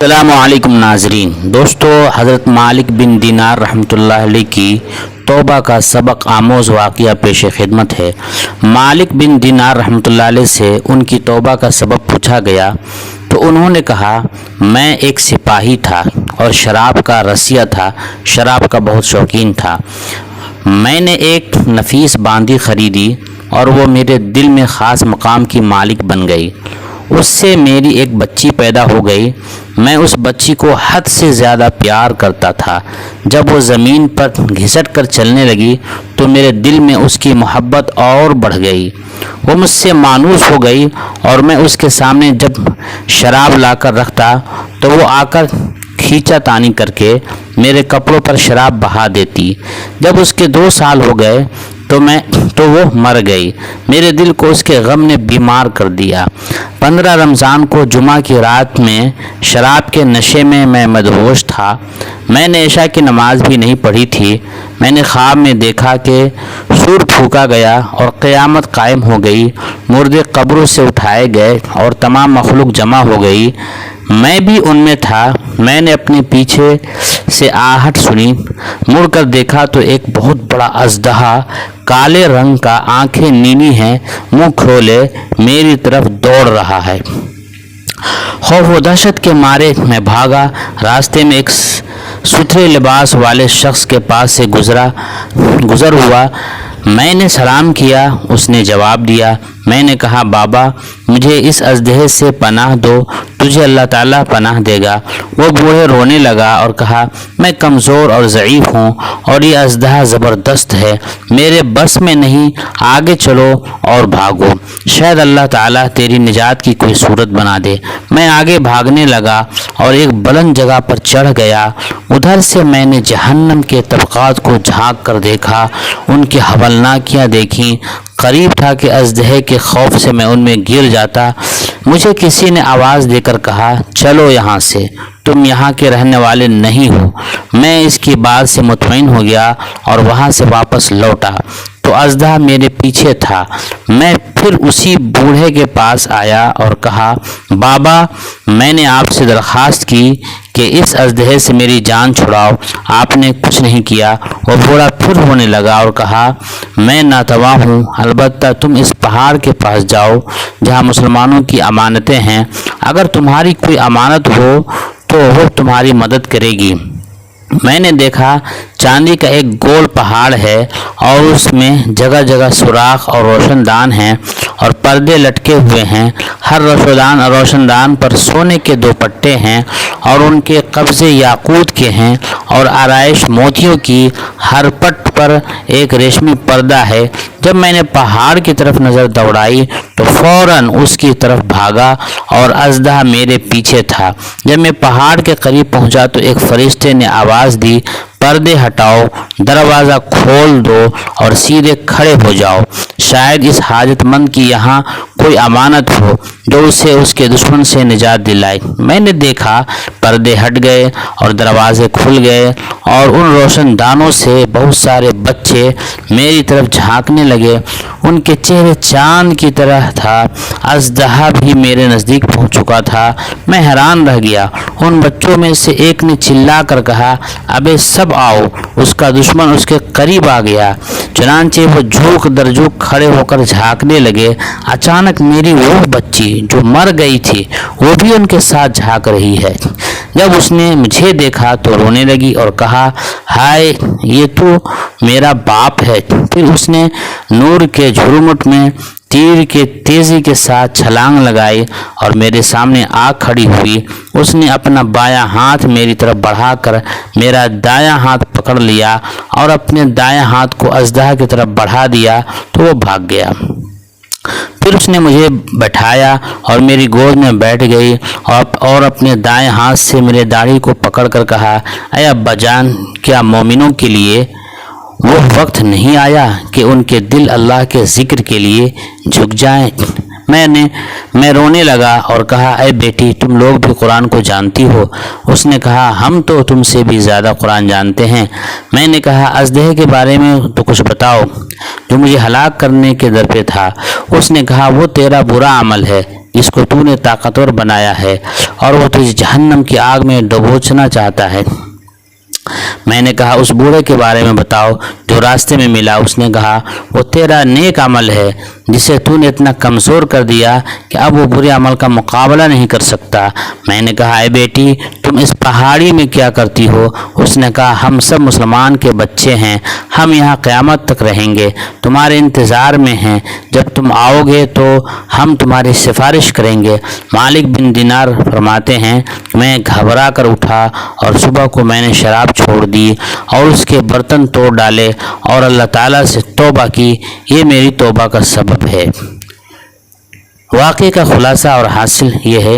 السلام علیکم ناظرین دوستو، حضرت مالک بن دینار رحمۃ اللہ علیہ کی توبہ کا سبق آموز واقعہ پیش خدمت ہے۔ مالک بن دینار رحمۃ اللہ علیہ سے ان کی توبہ کا سبب پوچھا گیا تو انہوں نے کہا، میں ایک سپاہی تھا اور شراب کا رسیہ تھا، شراب کا بہت شوقین تھا۔ میں نے ایک نفیس باندی خریدی اور وہ میرے دل میں خاص مقام کی مالک بن گئی۔ اس سے میری ایک بچی پیدا ہو گئی۔ میں اس بچی کو حد سے زیادہ پیار کرتا تھا۔ جب وہ زمین پر گھسٹ کر چلنے لگی تو میرے دل میں اس کی محبت اور بڑھ گئی۔ وہ مجھ سے مانوس ہو گئی اور میں اس کے سامنے جب شراب لا کر رکھتا تو وہ آ کر کھینچا تانی کر کے میرے کپڑوں پر شراب بہا دیتی۔ جب اس کے 2 سال ہو گئے تو وہ مر گئی۔ میرے دل کو اس کے غم نے بیمار کر دیا۔ 15 رمضان کو جمعہ کی رات میں شراب کے نشے میں مدہوش تھا۔ میں نے عشاء کی نماز بھی نہیں پڑھی تھی۔ میں نے خواب میں دیکھا کہ سور پھونکا گیا اور قیامت قائم ہو گئی، مردے قبروں سے اٹھائے گئے اور تمام مخلوق جمع ہو گئی۔ میں بھی ان میں تھا۔ میں نے اپنے پیچھے سے آہٹ سنی، مڑ کر دیکھا تو ایک بہت بڑا اژدہا کالے رنگ کا، آنکھیں نیلی ہیں، منہ کھولے میری طرف دوڑ رہا ہے۔ خوف و دہشت کے مارے میں بھاگا۔ راستے میں ایک ستھرے لباس والے شخص کے پاس سے گزر ہوا۔ میں نے سلام کیا۔ اس نے جواب دیا۔ میں نے کہا، بابا مجھے اس اژدہے سے پناہ دو، تجھے اللہ تعالیٰ پناہ دے گا۔ وہ بوڑھے رونے لگا اور کہا، میں کمزور اور ضعیف ہوں اور یہ اژدہا زبردست ہے، میرے بس میں نہیں، آگے چلو اور بھاگو، شاید اللہ تعالیٰ تیری نجات کی کوئی صورت بنا دے۔ میں آگے بھاگنے لگا اور ایک بلند جگہ پر چڑھ گیا۔ ادھر سے میں نے جہنم کے طبقات کو جھانک کر دیکھا، ان کی ہولناکیاں دیکھیں۔ قریب تھا کہ اژدہے کے خوف سے میں ان میں گر جاتا۔ مجھے کسی نے آواز دے کر کہا، چلو یہاں سے، تم یہاں کے رہنے والے نہیں ہو۔ میں اس کی بات سے مطمئن ہو گیا اور وہاں سے واپس لوٹا تو اژدہا میرے پیچھے تھا۔ میں پھر اسی بوڑھے کے پاس آیا اور کہا، بابا میں نے آپ سے درخواست کی کہ اس اژدہے سے میری جان چھڑاؤ، آپ نے کچھ نہیں کیا۔ وہ بوڑھا پھر رونے لگا اور کہا، میں ناتواں ہوں، البتہ تم اس پہاڑ کے پاس جاؤ جہاں مسلمانوں کی امانتیں ہیں، اگر تمہاری کوئی امانت ہو تو وہ تمہاری مدد کرے گی۔ میں نے دیکھا چاندی کا ایک گول پہاڑ ہے اور اس میں جگہ جگہ سوراخ اور روشن دان ہیں اور پردے لٹکے ہوئے ہیں۔ ہر روشن دان پر سونے کے 2 پٹے ہیں اور ان کے قبضے یاقوت کے ہیں اور آرائش موتیوں کی۔ ہر پٹ پر ایک ریشمی پردہ ہے۔ جب میں نے پہاڑ کی طرف نظر دوڑائی تو فوراً اس کی طرف بھاگا اور اژدہا میرے پیچھے تھا۔ جب میں پہاڑ کے قریب پہنچا تو ایک فرشتے نے آواز دی، پردے ہٹاؤ، دروازہ کھول دو اور سیدھے کھڑے ہو جاؤ، شاید اس حاجت مند کی یہاں کوئی امانت ہو جو اسے اس کے دشمن سے نجات دلائے۔ میں نے دیکھا پردے ہٹ گئے اور دروازے کھل گئے اور ان روشن دانوں سے بہت سارے بچے میری طرف جھانکنے لگے۔ ان کے چہرے چاند کی طرح تھا۔ اژدہا بھی میرے نزدیک پہنچ چکا تھا۔ میں حیران رہ گیا۔ ان بچوں میں سے ایک نے چلا کر کہا، ابے سب آؤ، اس کا دشمن اس کے قریب آ گیا۔ چنانچہ وہ جھوک در جھوک کھڑے ہو کر جھانکنے لگے۔ اچانک میری وہ بچی جو مر گئی تھی وہ بھی ان کے ساتھ جھانک رہی ہے۔ جب اس نے مجھے دیکھا تو رونے لگی اور کہا، ہائے یہ تو میرا باپ ہے۔ پھر اس نے نور کے جھرمٹ میں تیر کے تیزی کے ساتھ چھلانگ لگائی اور میرے سامنے آ کھڑی ہوئی۔ اس نے اپنا بایاں ہاتھ میری طرف بڑھا کر میرا دایاں ہاتھ پکڑ لیا اور اپنے دایاں ہاتھ کو اژدہا کی طرف بڑھا دیا تو وہ بھاگ گیا۔ پھر اس نے مجھے بٹھایا اور میری گود میں بیٹھ گئی اور اپنے دائیں ہاتھ سے میرے داڑھی کو پکڑ کر کہا، اے ابا جان، کیا مومنوں کے لیے وہ وقت نہیں آیا کہ ان کے دل اللہ کے ذکر کے لیے جھک جائیں؟ میں رونے لگا اور کہا، اے بیٹی تم لوگ بھی قرآن کو جانتی ہو؟ اس نے کہا، ہم تو تم سے بھی زیادہ قرآن جانتے ہیں۔ میں نے کہا، اژدہے کے بارے میں تو کچھ بتاؤ جو مجھے ہلاک کرنے کے در پہ تھا۔ اس نے کہا، وہ تیرا برا عمل ہے اس کو تو نے طاقتور بنایا ہے اور وہ تجھے جہنم کی آگ میں ڈبوچنا چاہتا ہے۔ میں نے کہا اس بوڑھے کے بارے میں بتاؤ جو راستے میں ملا۔ اس نے کہا وہ تیرا نیک عمل ہے جسے تو نے اتنا کمزور کر دیا کہ اب وہ برے عمل کا مقابلہ نہیں کر سکتا۔ میں نے کہا اے بیٹی تم اس پہاڑی میں کیا کرتی ہو؟ اس نے کہا ہم سب مسلمان کے بچے ہیں، ہم یہاں قیامت تک رہیں گے، تمہارے انتظار میں ہیں، جب تم آؤ گے تو ہم تمہاری سفارش کریں گے۔ مالک بن دینار فرماتے ہیں میں گھبرا کر اٹھا اور صبح کو میں نے شراب چھوڑ دی اور اس کے برتن توڑ ڈالے اور اللہ تعالیٰ سے توبہ کی، یہ میری توبہ کا سبب ہے۔ واقعے کا خلاصہ اور حاصل یہ ہے